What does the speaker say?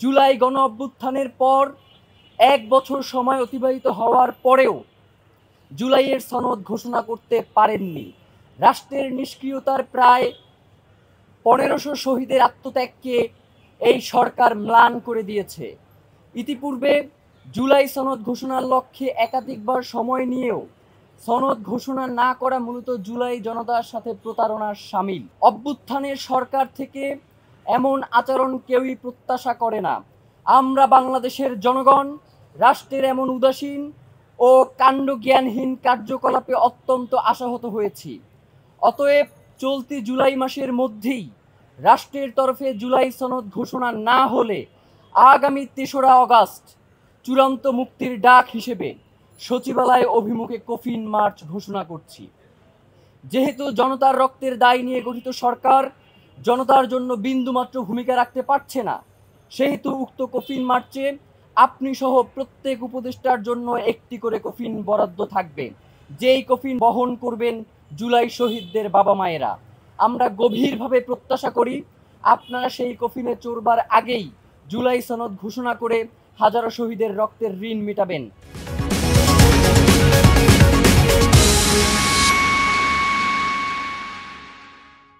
জুলাই গণ অভ্যুত্থানের পর ১ বছর সময় অতিবাহিত হওয়ার পরেও জুলাইয়ের সনদ ঘোষণা করতে পারেননি। রাষ্ট্রের নিষ্ক্রিয়তার প্রায় ১৫০০ শহীদের আত্মত্যাগকে এই সরকার ম্লান করে দিয়েছে। ইতিপূর্বে জুলাই সনদ ঘোষণার লক্ষ্যে একাধিকবার সময় নিয়েও সনদ ঘোষণা না করা মূলত জুলাই জনতার সাথে প্রতারণার শামিল। অভ্যুত্থানের সরকার থেকে এমন আচরণ কেউই প্রত্যাশা করে না। আমরা বাংলাদেশের জনগণ রাষ্ট্রের এমন উদাসীন ও কাণ্ডজ্ঞানহীন কার্যকলাপে অত্যন্ত আশাহত হয়েছি। অতএব চলতি জুলাই মাসের মধ্যেই রাষ্ট্রের তরফে জুলাই সনদ ঘোষণা না হলে আগামী ৩রা অগাস্ট চূড়ান্ত মুক্তির ডাক হিসেবে সচিবালয় অভিমুখে কফিন মার্চ ঘোষণা করছি। যেহেতু জনতার রক্তের দায় নিয়ে গঠিত সরকার জনতার জন্য বিন্দুমাত্র ভূমিকা রাখতে পারছে না, সেহেতু উক্ত কফিন মার্চে আপনি সহ প্রত্যেক উপদেষ্টার জন্য একটি করে কফিন বরাদ্দ থাকবে, যেই কফিন বহন করবেন জুলাই শহীদদের বাবা মায়েরা। আমরা গভীরভাবে প্রত্যাশা করি আপনারা সেই কফিনে চড়বার আগেই জুলাই সনদ ঘোষণা করে হাজারো শহীদের রক্তের ঋণ মেটাবেন।